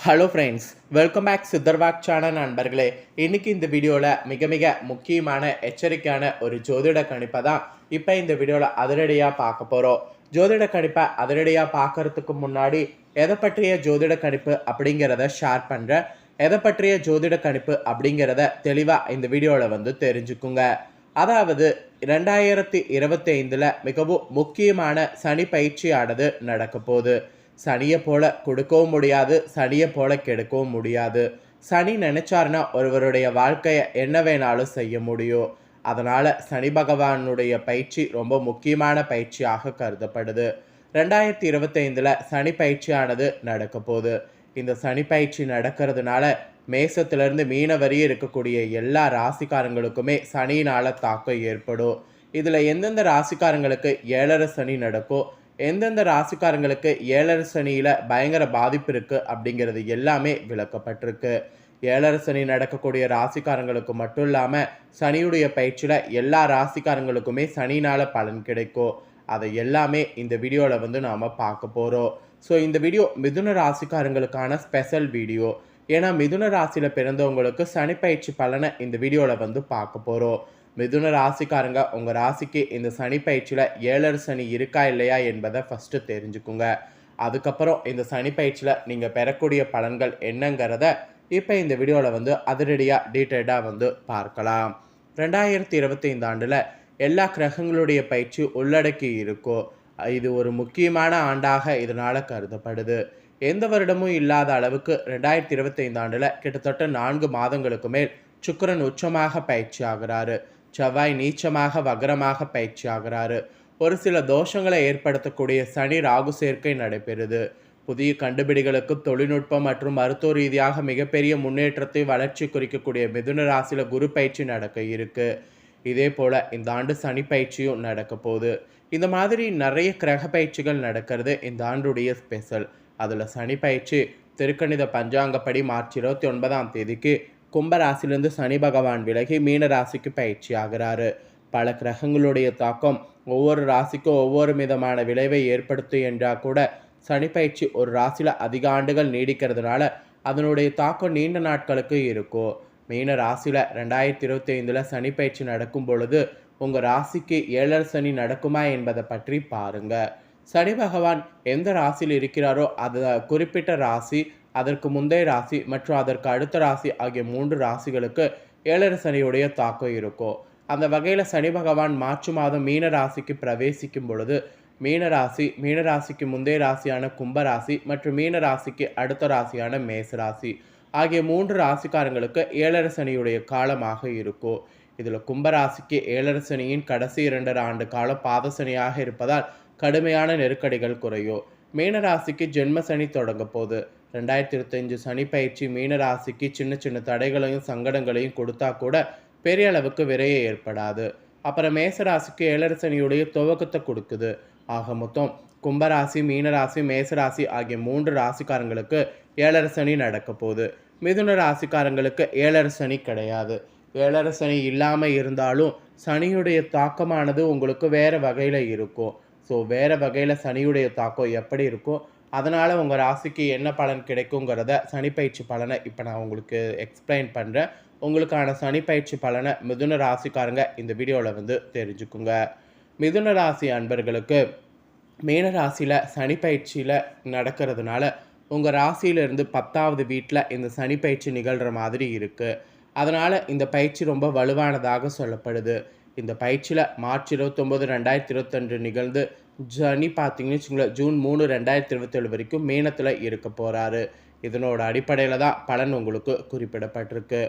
Hello friends, welcome back சித்தர்வாக் channel நண்பர்களே. இன்றைக்கி இந்த வீடியோவில் மிக முக்கியமான எச்சரிக்கையான ஒரு ஜோதிட கணிப்பை தான் இப்போ இந்த வீடியோவில் அதிரடியாக பார்க்க போகிறோம். ஜோதிட கணிப்பை அதிரடியாக பார்க்கறதுக்கு முன்னாடி எதை பற்றிய ஜோதிட கணிப்பு அப்படிங்கிறத ஷேர் பண்ணுறேன். எதை பற்றிய ஜோதிட கணிப்பு அப்படிங்கிறத தெளிவாக இந்த வீடியோவில் தெரிஞ்சுக்குங்க. அதாவது 2025 மிகவும் முக்கியமான சனி பயிற்சியானது நடக்க போகுது. சனியை போல கொடுக்கவும் முடியாது, சனியை போல கெடுக்கவும் முடியாது. சனி நினைச்சாருன்னா ஒருவருடைய வாழ்க்கையை என்ன வேணாலும் செய்ய முடியும். அதனால் சனி பகவானுடைய பயிற்சி ரொம்ப முக்கியமான பயிற்சியாக கருதப்படுது. 2025 சனி பயிற்சியானது நடக்க போகுது. இந்த சனி பயிற்சி நடக்கிறதுனால மேசத்திலிருந்து மீன வரை இருக்கக்கூடிய எல்லா ராசிக்காரங்களுக்குமே சனியினால் தாக்கம் ஏற்படும். இதில் எந்தெந்த ராசிக்காரங்களுக்கு 7.5 சனி நடக்கும், எந்தெந்த ராசிக்காரங்களுக்கு 7.5 சனியில் பயங்கர பாதிப்பு இருக்குது அப்படிங்கிறது எல்லாமே விளக்கப்பட்டிருக்கு. 7.5 சனி நடக்கக்கூடிய ராசிக்காரங்களுக்கு மட்டும் இல்லாமல் சனியுடைய பயிற்சியில் எல்லா ராசிக்காரங்களுக்குமே சனினால் பலன் கிடைக்கும். அதை எல்லாமே இந்த வீடியோவில் நாம் பார்க்க போகிறோம். ஸோ இந்த வீடியோ மிதுன ராசிக்காரங்களுக்கான ஸ்பெஷல் வீடியோ. ஏன்னா மிதுன ராசியில் பிறந்தவங்களுக்கு சனி பயிற்சி பலனை இந்த வீடியோவில் பார்க்க போகிறோம். மிதுன ராசிக்காரங்க உங்கள் ராசிக்கு இந்த சனி பயிற்சியில் 7.5 சனி இருக்கா இல்லையா என்பதை ஃபஸ்ட்டு தெரிஞ்சுக்குங்க. அதுக்கப்புறம் இந்த சனி பயிற்சியில் நீங்கள் பெறக்கூடிய பலன்கள் என்னங்கிறத இப்போ இந்த வீடியோவில் அதிரடியாக டீட்டெயில்டாக பார்க்கலாம். 2025 ஆண்டில் எல்லா கிரகங்களுடைய பயிற்சி உள்ளடக்கி இருக்கும். இது ஒரு முக்கியமான ஆண்டாக இதனால் கருதப்படுது. எந்த வருடமும் இல்லாத அளவுக்கு 2025 ஆண்டில் கிட்டத்தட்ட 4 மாதங்களுக்கு மேல் சுக்கிரன் உச்சமாக பயிற்சி ஆகிறாரு. செவ்வாய் நீச்சமாக வக்ரமாக பயிற்சி ஆகிறாரு. ஒரு சில தோஷங்களை ஏற்படுத்தக்கூடிய சனி ராகு சேர்க்கை நடைபெறுது. புதிய கண்டுபிடிகளுக்கு தொழில்நுட்பம் மற்றும் மருத்துவ ரீதியாக மிகப்பெரிய முன்னேற்றத்தை வளர்ச்சி குறிக்கக்கூடிய மிதுன ராசியில் குரு பயிற்சி நடக்க இருக்கு. இதே போல் இந்த ஆண்டு சனி பயிற்சியும் நடக்க போகுது. இந்த மாதிரி நிறைய கிரக பயிற்சிகள் நடக்கிறது இந்த ஆண்டுடைய ஸ்பெஷல். அதில் சனி பயிற்சி திருக்கணித பஞ்சாங்கப்படி மார்ச் 29ஆம் தேதிக்கு கும்பராசிலிருந்து சனி பகவான் விலகி மீன ராசிக்கு பயிற்சி ஆகிறாரு. பல கிரகங்களுடைய தாக்கம் ஒவ்வொரு ராசிக்கும் ஒவ்வொரு விதமான விளைவை ஏற்படுத்தும் என்றால் கூட சனி பயிற்சி ஒரு ராசியில் அதிக ஆண்டுகள் நீடிக்கிறதுனால அதனுடைய தாக்கம் நீண்ட நாட்களுக்கு இருக்கும். மீன ராசியில் 2025 சனி பயிற்சி நடக்கும் பொழுது உங்கள் ராசிக்கு 7.5 சனி நடக்குமா என்பதை பற்றி பாருங்கள். சனி பகவான் எந்த ராசியில் இருக்கிறாரோ அது குறிப்பிட்ட ராசி, அதற்கு முந்தைய ராசி மற்றும் அதற்கு அடுத்த ராசி ஆகிய 3 ராசிகளுக்கு 7.5 சனியுடைய தாக்கம் இருக்கும். அந்த வகையில் சனி பகவான் மார்ச் மாதம் மீன ராசிக்கு பிரவேசிக்கும் பொழுது மீன ராசிக்கு முந்தைய ராசியான கும்பராசி மற்றும் மீன ராசிக்கு அடுத்த ராசியான மேச ராசி ஆகிய 3 ராசிக்காரங்களுக்கு 7.5 சனியுடைய காலமாக இருக்கும். இதில் கும்பராசிக்கு 7.5 சனியின் கடைசி 2.5 ஆண்டு காலம் பாத சனியாக இருப்பதால் கடுமையான நெருக்கடிகள் குறையும். மீனராசிக்கு ஜென்ம சனி தொடங்க போது 2025 சனி பயிற்சி மீனராசிக்கு சின்ன தடைகளையும் சங்கடங்களையும் கொடுத்தா கூட பெரிய அளவுக்கு விரைய ஏற்படாது. அப்புறம் மேசராசிக்கு 7.5 சனியுடைய துவக்கத்தை கொடுக்குது. ஆக மொத்தம் கும்பராசி, மீனராசி, மேசராசி ஆகிய 3 ராசிக்காரங்களுக்கு 7.5 சனி நடக்க போகுது. மிதுன ராசிக்காரங்களுக்கு 7.5 சனி கிடையாது. 7.5 சனி இல்லாமல் இருந்தாலும் சனியுடைய தாக்கமானது உங்களுக்கு வேறு வகையில் இருக்கும். ஸோ வேறு வகையில் சனியுடைய தாக்கம் எப்படி இருக்கும், அதனால் உங்கள் ராசிக்கு என்ன பலன் கிடைக்குங்கிறத சனி பயிற்சி பலனை இப்போ நான் உங்களுக்கு எக்ஸ்பிளைன் பண்ணுறேன். உங்களுக்கான சனி பயிற்சி பலனை மிதுன ராசிக்காரங்க இந்த வீடியோவில் தெரிஞ்சுக்குங்க. மிதுன ராசி அன்பர்களுக்கு மீன ராசியில் சனி பயிற்சியில் நடக்கிறதுனால உங்கள் ராசியிலிருந்து 10வது வீட்டில் இந்த சனி பயிற்சி நிகழ்கிற மாதிரி இருக்குது. அதனால் இந்த பயிற்சி ரொம்ப வலுவானதாக சொல்லப்படுது. இந்த பயிற்சியில் மார்ச் 29, 2022 நிகழ்ந்து சனி பார்த்தீங்கன்னு வச்சுங்களேன் ஜூன் 3, 2027 வரைக்கும் மீனத்தில் இருக்க போகிறாரு. இதனோட அடிப்படையில் தான் பலன் உங்களுக்கு குறிப்பிடப்பட்டிருக்கு.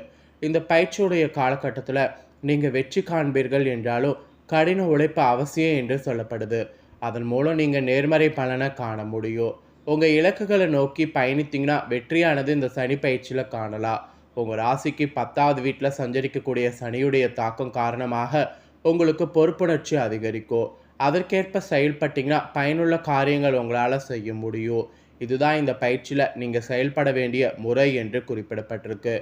இந்த பயிற்சியுடைய காலகட்டத்தில் நீங்கள் வெற்றி காண்பீர்கள் என்றாலும் கடின உழைப்பு அவசியம் என்று சொல்லப்படுது. அதன் மூலம் நீங்கள் நேர்மறை பலனை காண முடியும். உங்கள் இலக்குகளை நோக்கி பயணித்தீங்கன்னா வெற்றியானது இந்த சனி பயிற்சியில் காணலாம். உங்கள் ராசிக்கு 10வது வீட்டில் சஞ்சரிக்கக்கூடிய சனியுடைய தாக்கம் காரணமாக உங்களுக்கு பொறுப்புணர்ச்சி அதிகரிக்கும். அதற்கேற்ப செயல்பட்டிங்கன்னா பயனுள்ள காரியங்கள் உங்களால் செய்ய முடியும். இதுதான் இந்த பயிற்சியில் நீங்கள் செயல்பட வேண்டிய முறை என்று குறிப்பிடப்பட்டிருக்கு.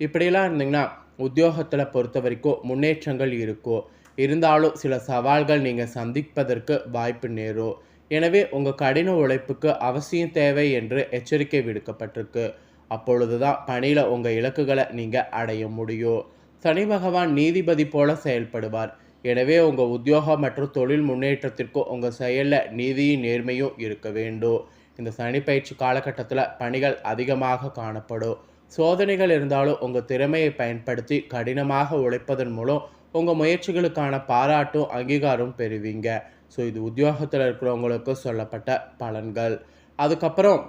இப்படியெல்லாம் இருந்தீங்கன்னா உத்தியோகத்தில் பொறுத்த வரைக்கும் முன்னேற்றங்கள் இருக்கும். இருந்தாலும் சில சவால்கள் நீங்கள் சந்திப்பதற்கு வாய்ப்பு நேரும். எனவே உங்கள் கடின உழைப்புக்கு அவசியம் தேவை என்று எச்சரிக்கை விடுக்கப்பட்டிருக்கு. அப்பொழுது தான் பணியில் உங்கள் இலக்குகளை நீங்கள் அடைய முடியும். சனி பகவான் நீதிபதி போல செயல்படுவார். எனவே உங்கள் உத்தியோகம் மற்றும் தொழில் முன்னேற்றத்திற்கு உங்கள் செயலில் நீதியும் நேர்மையும் இருக்க வேண்டும். இந்த சனி பயிற்சி காலகட்டத்தில் பணிகள் அதிகமாக காணப்படும். சோதனைகள் இருந்தாலும் உங்கள் திறமையை பயன்படுத்தி கடினமாக உழைப்பதன் மூலம் உங்கள் முயற்சிகளுக்கான பாராட்டும் அங்கீகாரம் பெறுவீங்க. ஸோ இது உத்தியோகத்தில் இருக்கிறவங்களுக்கு சொல்லப்பட்ட பலன்கள். அதுக்கப்புறம்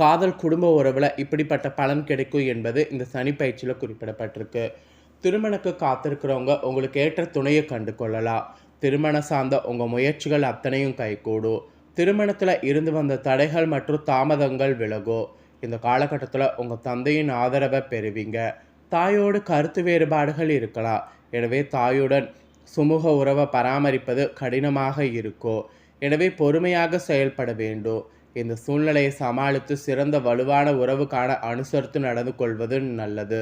காதல் குடும்ப உறவில் இப்படிப்பட்ட பலன் கிடைக்கும் என்பது இந்த சனி பயிற்சியில் குறிப்பிடப்பட்டிருக்கு. திருமணக்கு காத்திருக்கிறவங்க உங்களுக்கு ஏற்ற துணையை கண்டு கொள்ளலாம். திருமணம் சார்ந்த உங்கள் முயற்சிகள் அத்தனையும் கைகூடும். திருமணத்தில் இருந்து வந்த தடைகள் மற்றும் தாமதங்கள் விலகும். இந்த காலகட்டத்தில் உங்கள் தந்தையின் ஆதரவை பெறுவீங்க. தாயோடு கருத்து வேறுபாடுகள் இருக்கலாம். எனவே தாயுடன் சுமூக உறவை பராமரிப்பது கடினமாக இருக்கும். எனவே பொறுமையாக செயல்பட வேண்டும். இந்த சூழ்நிலையை சமாளித்து சிறந்த வலுவான உறவுக்கான அனுசரித்து நடந்து கொள்வது நல்லது.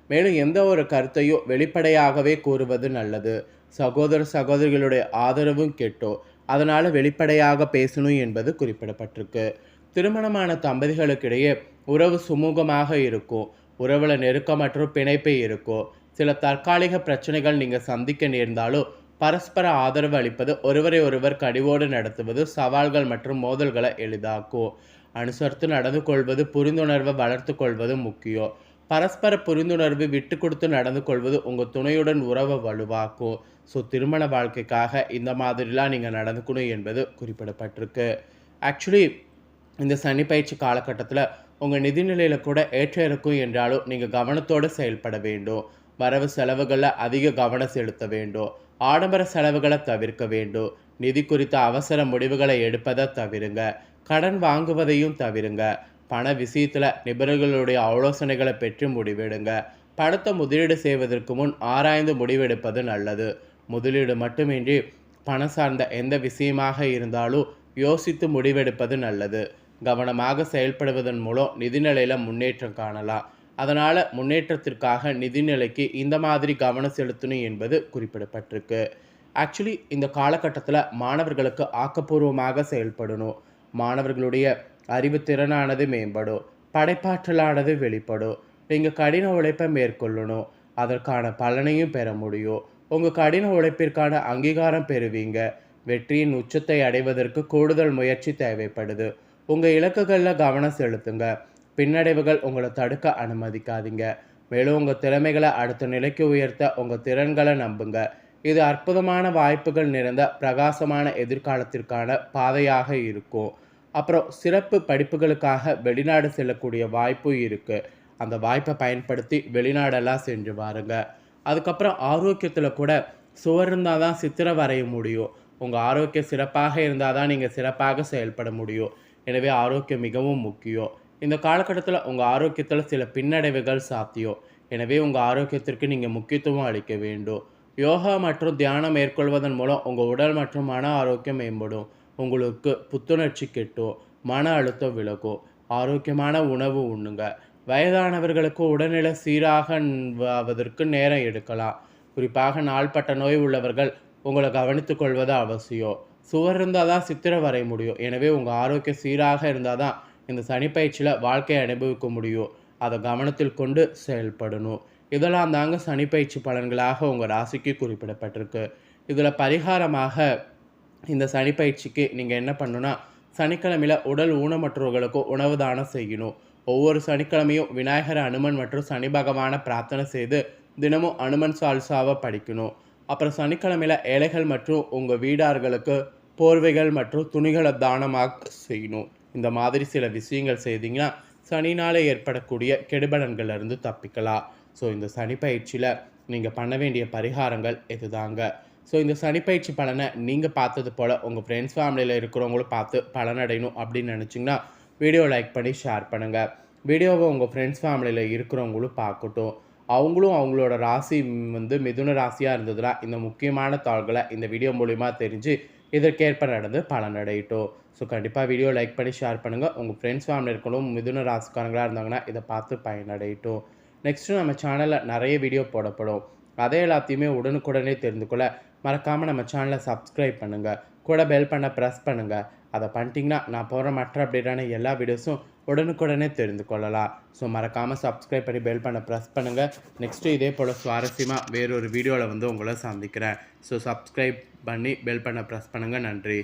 மேலும் எந்த ஒரு கருத்தையும் வெளிப்படையாகவே கூறுவது நல்லது. சகோதர சகோதரிகளுடைய ஆதரவும் கெட்டோ, அதனால் வெளிப்படையாக பேசணும் என்பது குறிப்பிடப்பட்டிருக்கு. திருமணமான தம்பதிகளுக்கிடையே உறவு சுமூகமாக இருக்கும். உறவில் நெருக்கம் மற்றும் பிணைப்பு இருக்கும். சில தற்காலிக பிரச்சனைகள் நீங்கள் சந்திக்க நேர்ந்தாலும் பரஸ்பர ஆதரவு அளிப்பது, ஒருவரை ஒருவர் கனிவோடு நடத்துவது சவால்கள் மற்றும் மோதல்களை எளிதாக்கும். அனுசரித்து நடந்து கொள்வது, புரிந்துணர்வை வளர்த்து கொள்வது முக்கியம். பரஸ்பர புரிந்துணர்வு விட்டு கொடுத்து நடந்து கொள்வது உங்கள் துணையுடன் உறவை வலுவாக்கும். ஸோ திருமண வாழ்க்கைக்காக இந்த மாதிரிலாம் நீங்கள் நடந்துக்கணும் என்பது குறிப்பிடப்பட்டிருக்கு. ஆக்சுவலி இந்த சனி பயிற்சி காலகட்டத்தில் உங்கள் நிதிநிலையில் கூட ஏற்ற இருக்கும் என்றாலும் நீங்கள் கவனத்தோடு செயல்பட வேண்டும். வரவு செலவுகளில் அதிக கவனம் செலுத்த வேண்டும். ஆடம்பர செலவுகளை தவிர்க்க வேண்டும். நிதி குறித்த அவசர முடிவுகளை எடுப்பதை தவிருங்க. கடன் வாங்குவதையும் தவிருங்க. பண விஷயத்தில் நிபுணர்களுடைய ஆலோசனைகளை பெற்று முடிவெடுங்க. பணத்தை முதலீடு செய்வதற்கு முன் ஆராய்ந்து முடிவெடுப்பது நல்லது. முதலீடு மட்டுமின்றி பணம் சார்ந்த எந்த விஷயமாக இருந்தாலும் யோசித்து முடிவெடுப்பது நல்லது. கவனமாக செயல்படுவதன் மூலம் நிதிநிலையில் முன்னேற்றம் காணலாம். அதனால் முன்னேற்றத்திற்காக நிதிநிலைக்கு இந்த மாதிரி கவனம் செலுத்தணும் என்பது குறிப்பிடப்பட்டிருக்கு. ஆக்சுவலி இந்த காலகட்டத்தில் மாணவர்களுக்கு ஆக்கப்பூர்வமாக செயல்படணும். மாணவர்களுடைய அறிவுத்திறனானது மேம்படும். படைப்பாற்றலானது வெளிப்படும். நீங்கள் கடின உழைப்பை மேற்கொள்ளணும். அதற்கான பலனையும் பெற முடியும். உங்கள் கடின உழைப்பிற்கான அங்கீகாரம் பெறுவீங்க. வெற்றியின் உச்சத்தை அடைவதற்கு கூடுதல் முயற்சி தேவைப்படுது. உங்கள் இலக்குகளில் கவனம் செலுத்துங்க. பின்னடைவுகள் உங்களை தடுக்க அனுமதிக்காதீங்க. மேலும் உங்கள் திறமைகளை அடுத்த நிலைக்கு உயர்த்த உங்கள் திறன்களை நம்புங்க. இது அற்புதமான வாய்ப்புகள் நிறைந்த பிரகாசமான எதிர்காலத்திற்கான பாதையாக இருக்கும். அப்புறம் சிறப்பு படிப்புகளுக்காக வெளிநாடு செல்லக்கூடிய வாய்ப்பும் இருக்குது. அந்த வாய்ப்பை பயன்படுத்தி வெளிநாடெல்லாம் சென்று பாருங்க. அதுக்கப்புறம் ஆரோக்கியத்தில் கூட சுவர் இருந்தால் தான் சித்திரை வரைய முடியும். உங்கள் ஆரோக்கியம் சிறப்பாக இருந்தால் தான் நீங்கள் சிறப்பாக செயல்பட முடியும். எனவே ஆரோக்கியம் மிகவும் முக்கியம். இந்த காலகட்டத்தில் உங்கள் ஆரோக்கியத்தில் சில பின்னடைவுகள் சாத்தியம். எனவே உங்கள் ஆரோக்கியத்திற்கு நீங்கள் முக்கியத்துவம் அளிக்க வேண்டும். யோகா மற்றும் தியானம் மேற்கொள்வதன் மூலம் உங்கள் உடல் மற்றும் மன ஆரோக்கியம் மேம்படும். உங்களுக்கு புத்துணர்ச்சி கிட்டும். மன அழுத்தம் விலகும். ஆரோக்கியமான உணவு உண்ணுங்க. வயதானவர்களுக்கு உடல்நிலை சீராக ஆவதற்கு நேரம் எடுக்கலாம். குறிப்பாக நாள்பட்ட நோய் உள்ளவர்கள் உங்களை கவனித்து கொள்வது அவசியம். சுவர் இருந்தால் தான் சித்திரை வரைய முடியும். எனவே உங்கள் ஆரோக்கியம் சீராக இருந்தால் தான் இந்த சனிப்பயிற்சியில் வாழ்க்கையை அனுபவிக்க முடியும். அதை கவனத்தில் கொண்டு செயல்படணும். இதெல்லாம் தாங்க சனிப்பயிற்சி பலன்களாக உங்கள் ராசிக்கு குறிப்பிடப்பட்டிருக்கு. இதில் பரிகாரமாக இந்த சனிப்பயிற்சிக்கு நீங்கள் என்ன பண்ணணும்னா, சனிக்கிழமையில் உடல் ஊனமற்றவர்களுக்கு உணவு தானம் செய்யணும். ஒவ்வொரு சனிக்கிழமையும் விநாயகர், அனுமன் மற்றும் சனி பகவானை பிரார்த்தனை செய்து தினமும் அனுமன் சால்சாவை படிக்கணும். அப்புறம் சனிக்கிழமையில் ஏழைகள் மற்றும் உங்கள் வீடார்களுக்கு போர்வைகள் மற்றும் துணிகளை தானமாக செய்யணும். இந்த மாதிரி சில விஷயங்கள் செய்தீங்கன்னா சனினால் ஏற்படக்கூடிய கெடுபலன்கள்லேருந்து தப்பிக்கலாம். ஸோ இந்த சனிப்பயிற்சியில் நீங்கள் பண்ண வேண்டிய பரிகாரங்கள் இதுதாங்க. ஸோ இந்த சனிப்பயிற்சி பலனை நீங்கள் பார்த்தது போல் உங்கள் ஃப்ரெண்ட்ஸ் ஃபேமிலியில் இருக்கிறவங்களும் பார்த்து பலனடையணும் அப்படின்னு நினச்சிங்கன்னா வீடியோ லைக் பண்ணி ஷேர் பண்ணுங்கள். வீடியோவை உங்கள் ஃப்ரெண்ட்ஸ் ஃபேமிலியில் இருக்கிறவங்களும் பார்க்கட்டும். அவங்களும் அவங்களோட ராசி மிதுன ராசியாக இருந்ததுன்னா இந்த முக்கியமான தாள்களை இந்த வீடியோ மூலிமா தெரிஞ்சு இதற்கேற்ப நடந்து பலனடையட்டும். ஸோ கண்டிப்பாக வீடியோ லைக் பண்ணி ஷேர் பண்ணுங்கள். உங்கள் ஃப்ரெண்ட்ஸ் ஃபேமிலி இருக்கணும் மிதுன ராசிக்காரங்களாக இருந்தாங்கன்னா இதை பார்த்து பயனடையட்டும். நெக்ஸ்ட்டு நம்ம சேனலில் நிறைய வீடியோ போடப்படும். அதை எல்லாத்தையுமே உடனுக்குடனே தெரிந்து கொள்ள மறக்காமல் நம்ம சேனலை சப்ஸ்கிரைப் பண்ணுங்கள். கூட பெல் பண்ண ப்ரெஸ் பண்ணுங்கள். அதை பண்ணிட்டீங்கன்னா நான் போகிற மற்ற அப்டேட்டான எல்லா வீடியோஸும் உடனுக்குடனே தெரிந்து கொள்ளலாம். ஸோ மறக்காமல் சப்ஸ்கிரைப் பண்ணி பெல் பண்ண ப்ரெஸ் பண்ணுங்கள். நெக்ஸ்ட்டு இதே போல் சுவாரஸ்யமாக வேறொரு வீடியோவில் உங்களை சந்திக்கிறேன். ஸோ சப்ஸ்கிரைப் பண்ணி பெல் பண்ண ப்ரெஸ் பண்ணுங்கள். நன்றி.